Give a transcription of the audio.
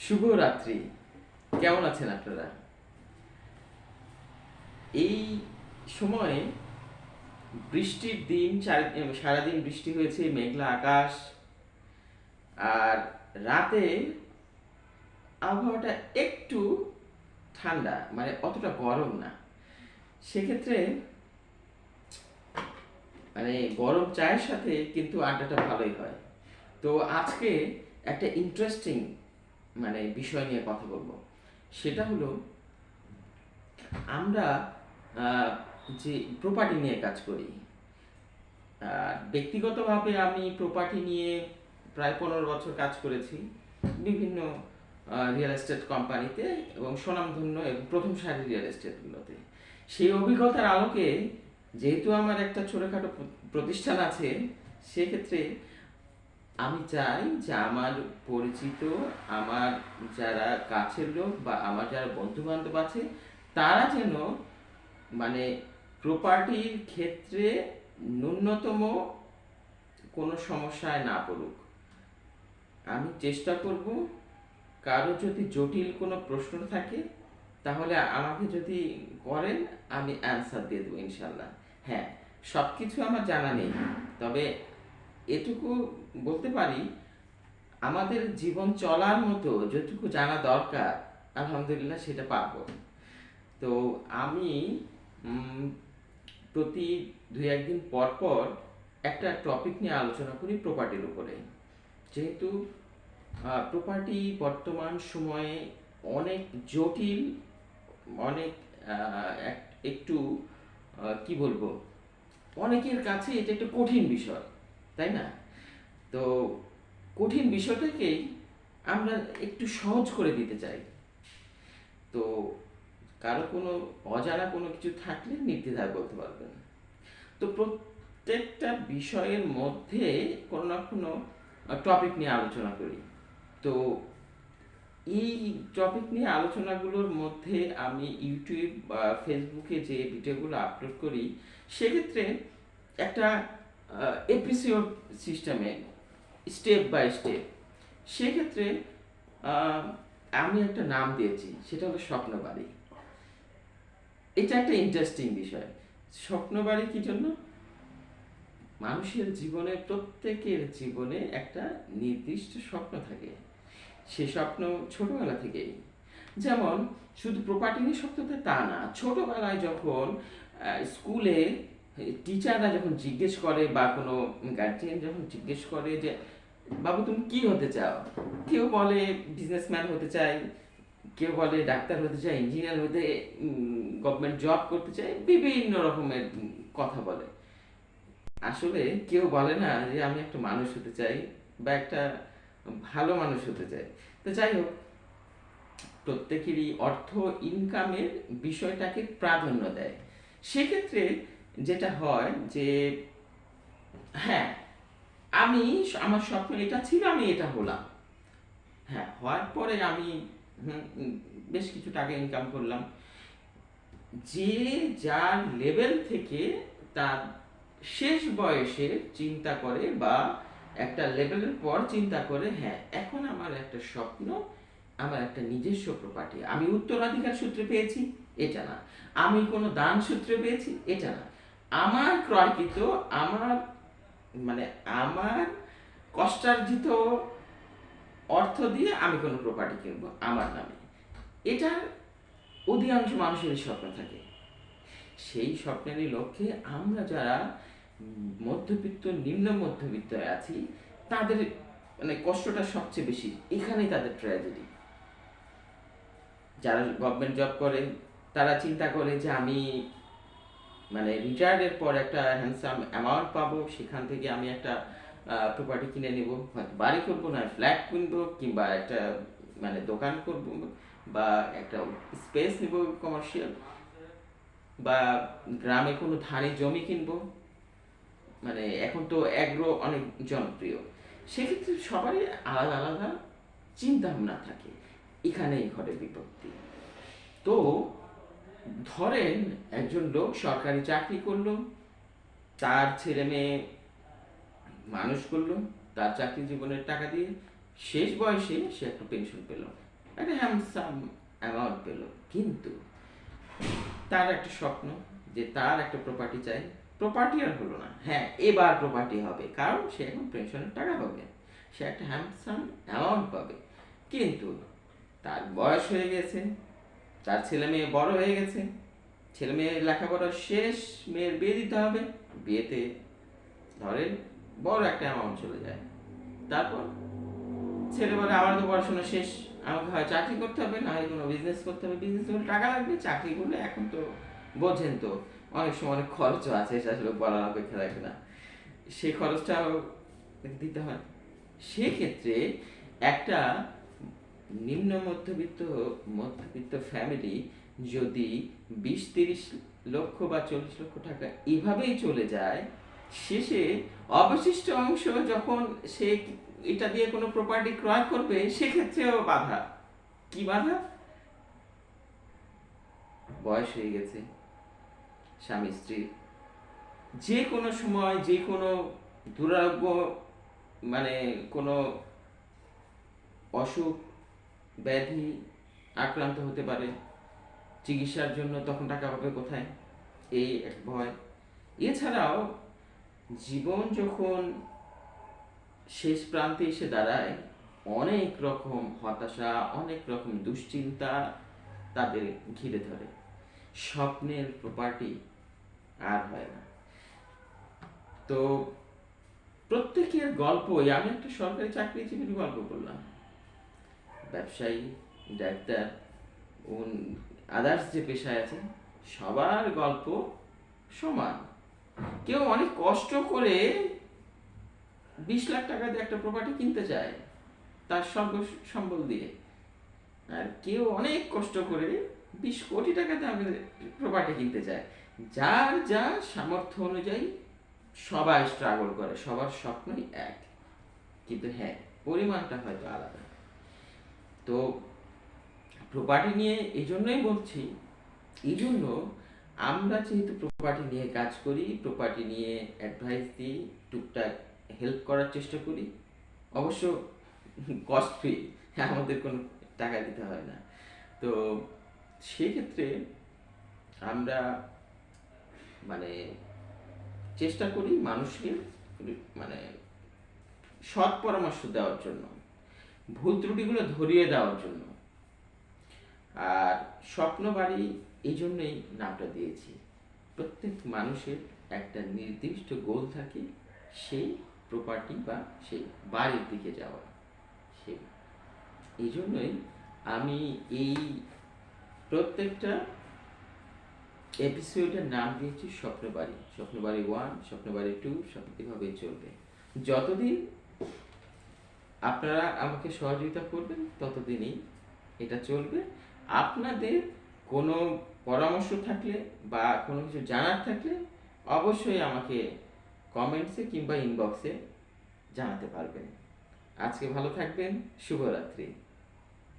শুভরাত্রি। কেমন আছেন আপনারা? এই সময়ে বৃষ্টির দিন, সারাদিন বৃষ্টি হয়েছে, মেঘলা আকাশ। আর রাতে আবহাওয়াটা একটু ঠান্ডা, মানে অতটা গরম না। সেক্ষেত্রে মানে গরম চায়ের সাথে কিন্তু আড্ডাটা ভালোই হয়। তো আজকে একটা ইন্টারেস্টিং বিষয় নিয়ে কথা বলবো। সেটা হলো, আমরা আহ, যে প্রপার্টি নিয়ে কাজ করি, ব্যক্তিগতভাবে আমি প্রপার্টি নিয়ে প্রায় 15 বছর কাজ করেছি বিভিন্ন রিয়েল এস্টেট কোম্পানিতে এবং স্বনামধন্য এবং প্রথম সারির রিয়েল এস্টেটগুলোতে। সেই অভিজ্ঞতার আলোকে, যেহেতু আমার একটা ছোটোখাটো প্রতিষ্ঠান আছে, সেক্ষেত্রে আমি চাই যে আমার পরিচিত, আমার যারা কাছের লোক বা আমার যারা বন্ধু বান্ধব আছে, তারা যেন মানে প্রপার্টির ক্ষেত্রে ন্যূনতম কোনো সমস্যায় না পড়ুক। আমি চেষ্টা করব, কারো যদি জটিল কোনো প্রশ্ন থাকে তাহলে আমাকে যদি করেন, আমি অ্যান্সার দিয়ে দেবো ইনশাল্লাহ। হ্যাঁ, সব কিছু আমার জানা নেই, তবে এটুকু বলতে পারি, আমাদের জীবন চলার মতো যেটুকু জানা দরকার আলহামদুলিল্লাহ সেটা পারবো। তো আমি প্রতি 2-1 দিন পর পর একটা টপিক নিয়ে আলোচনা করি প্রপার্টির উপরে। যেহেতু প্রপার্টি বর্তমান সময়ে অনেক জটিল, অনেক একটু কি বলবো, অনেকের কাছে এটা একটা কঠিন বিষয়, তাই না? তো কঠিন বিষয়টাকেই আমরা একটু সহজ করে দিতে চাই। তো কারো কোনো অজানা কোনো কিছু থাকলে নির্দ্বিধায় বলতে পারবেন। তো প্রত্যেকটা বিষয়ের মধ্যে কোনো না কোনো টপিক নিয়ে আলোচনা করি। তো এই টপিক নিয়ে আলোচনাগুলোর মধ্যে আমি ইউটিউব বা ফেসবুকে যে ভিডিওগুলো আপলোড করি, সেক্ষেত্রে একটা এপিসোড সিস্টেমে, স্টেপ বাই স্টেপ। সেক্ষেত্রে আহ, আমি একটা নাম দিয়েছি, সেটা হলো স্বপ্নবাড়ি। এটা একটা ইন্টারেস্টিং বিষয়। স্বপ্নবাড়ি কি জন্য? মানুষের জীবনে, প্রত্যেকের জীবনে একটা নির্দিষ্ট স্বপ্ন থাকে। সে স্বপ্ন ছোটবেলা থেকেই, যেমন শুধু প্রপার্টি নিয়ে স্বপ্ন তা না। ছোটবেলায় যখন স্কুলে টিচাররা যখন জিজ্ঞেস করে বা কোনো গার্জিয়ান যখন জিজ্ঞেস করে যে বাবু তুমি কি হতে চাও, কেউ বলে বিজনেসম্যান হতে চাই, কেউ বলে ডাক্তার হতে চাই, ইঞ্জিনিয়ার হতে, গভর্নমেন্ট জব করতে চাই, বিভিন্ন রকমের কথা বলে। আসলে কেউ বলে না যে আমি একটা মানুষ হতে চাই বা একটা ভালো মানুষ হতে চাই। তো যাই হোক, প্রত্যেকেরই অর্থ ইনকামের বিষয়টাকে প্রাধান্য দেয়। সেক্ষেত্রে যেটা হয় যে, হ্যাঁ, আমি, আমার স্বপ্ন এটা ছিল, আমি এটা হলাম। হ্যাঁ, হওয়ার পরে আমি বেশ কিছু টাকা ইনকাম করলাম। যে যার লেভেল থেকে তার শেষ বয়সে চিন্তা করে বা একটা লেভেলের পর চিন্তা করে, হ্যাঁ এখন আমার একটা স্বপ্ন, আমার একটা নিজস্ব প্রপার্টি। আমি উত্তরাধিকার সূত্রে পেয়েছি এটা না, আমি কোনো দান সূত্রে পেয়েছি এটা না, আমার ক্রয়কৃত, আমার মানে আমার কষ্টার্জিত অর্থ দিয়ে আমি কোনো প্রপার্টি কিনবো আমার নামে। এটা অধিকাংশ মানুষেরই স্বপ্ন থাকে। সেই স্বপ্নেরই লক্ষ্যে আমরা যারা মধ্যবিত্ত, নিম্ন মধ্যবিত্ত আছি, তাদের কষ্টটা সবচেয়ে বেশি, এখানেই তাদের ট্র্যাজেডি। যারা গভর্নমেন্ট জব করে তারা চিন্তা করে যে আমি রিটায়ার্ডের পর একটা হ্যান্ডসাম অ্যামাউন্ট পাবো, সেখান থেকে আমি একটা প্রপার্টি কিনে নেব, হয়তো বাড়ি করবো, না ফ্ল্যাট কিনবো, কিংবা একটা দোকান করব, বা একটা স্পেস নেব কমার্শিয়াল, বা গ্রামে কোনো ধারে জমি কিনবো। এখন তো অ্যাগ্রো অনেক জনপ্রিয়। সেক্ষেত্রে সবারই আলাদা আলাদা চিন্তা ভাবনা থাকে, এখানেই ঘটে বিপত্তি। তো ধরেন একজন লোক সরকারি চাকরি করলো, তার ছেলে মেয়ে মানুষ করলো তার চাকরি জীবনের টাকা দিয়ে, শেষ বয়সে সে একটা পেনশন পেল। একটা হ্যান্ডসাম অ্যামাউন্ট পেল, কিন্তু তার একটা স্বপ্ন যে তার একটা প্রপার্টি চাই, প্রপার্টি আর হলো না। হ্যাঁ, এবার প্রপার্টি হবে, কারণ সে এখন পেনশনের টাকা পাবে, সে একটা হ্যান্ডসাম অ্যামাউন্ট পাবে, কিন্তু তার বয়স হয়ে গেছে, তার ছেলে মেয়ে বড় হয়ে গেছে, ছেলে মেয়ের লেখাপড়া শেষ, মেয়ের বিয়ে দিতে হবে, বিয়েতে ধরেন বড় একটা অ্যামাউন্ট চলে যায়। তারপর ছেলে বলে আমার তো পড়াশোনা শেষ, আমাকে হয় চাকরি করতে হবে, না হয় কোনো বিজনেস করতে হবে, বিজনেস করলে টাকা লাগবে, চাকরি করলে এখন তো বোঝেন তো অনেক সময় অনেক খরচও আছে, সেটা আসলে বলার অপেক্ষা রাখে না, সেই খরচটাও দিতে হয়। সেক্ষেত্রে একটা নিম্ন মধ্যবিত্ত ফ্যামিলি যদি 20-30 লক্ষ বা 40 লক্ষ টাকা এভাবেই চলে যায়, শেষে অবশিষ্ট অংশ যখন সে এটা দিয়ে কোনো প্রপার্টি ক্রয় করবে, সেক্ষেত্রেও বাধা। কি বাধা? বয়স হয়ে গেছে, স্বামী স্ত্রী যে কোনো সময় যে কোনো দুরারোগ্য, মানে কোনো অসুখ ব্যাধি আক্রান্ত হতে পারে, চিকিৎসার জন্য তখন টাকা পাবে কোথায়, এই এক ভয়। এছাড়াও জীবন যখন শেষ প্রান্তে এসে দাঁড়ায়, অনেক রকম হতাশা, অনেক রকম দুশ্চিন্তা তাদের ঘিরে ধরে, স্বপ্নের প্রপার্টি আর হয় না। তো প্রত্যেকের গল্পই, আমি একটা সরকারি চাকরিজীবীর গল্প বললাম, ব্যবসায়ী, ডাক্তার, আদার্স যে পেশায় আছে, সবার গল্প সমান। কেউ অনেক কষ্ট করে 20 লাখ টাকা দিয়ে একটা প্রপার্টি কিনতে চায় তার সম্বল দিয়ে, আর কেউ অনেক কষ্ট করে 20 কোটি টাকা দামে প্রপার্টি কিনতে চায়। যার যা সামর্থ্য অনুযায়ী সবাই স্ট্রাগল করে, সবার স্বপ্নই এক, কিন্তু হ্যাঁ, পরিমাণটা হয়তো আলাদা। তো প্রপার্টি নিয়ে এই জন্যই বলছি, এই জন্য আমরা যেহেতু প্রপার্টি নিয়ে কাজ করি, প্রপার্টি নিয়ে অ্যাডভাইস দিই, টুকটাক হেল্প করার চেষ্টা করি, অবশ্য কস্ট ফ্রি, আমাদের কোনো টাকা দিতে হয় না। তো সেক্ষেত্রে আমরা মানে চেষ্টা করি মানুষকে মানে সৎ পরামর্শ দেওয়ার জন্য, ভুল ত্রুটিগুলো ধরিয়ে দেওয়ার জন্য। আর স্বপ্ন বাড়ি এই জন্যই নামটা দিয়েছি, প্রত্যেক মানুষের একটা নির্দিষ্ট গোল থাকে, সেই প্রপার্টি বা সেই বাড়ির দিকে যাওয়া। সেই এই জন্যই আমি এই প্রত্যেকটা এপিসোডের নাম দিয়েছি স্বপ্নবাড়ি, স্বপ্নবাড়ি 1, স্বপ্নবাড়ি 2, এভাবেই চলবে। যতদিন আপনারা আমাকে সহযোগিতা করবেন ততদিনই এটা চলবে। আপনাদের কোনো পরামর্শ থাকলে বা কোনো কিছু জানার থাকলে অবশ্যই আমাকে কমেন্টসে কিংবা ইনবক্সে জানাতে পারবেন। আজকে ভালো থাকবেন, শুভরাত্রি।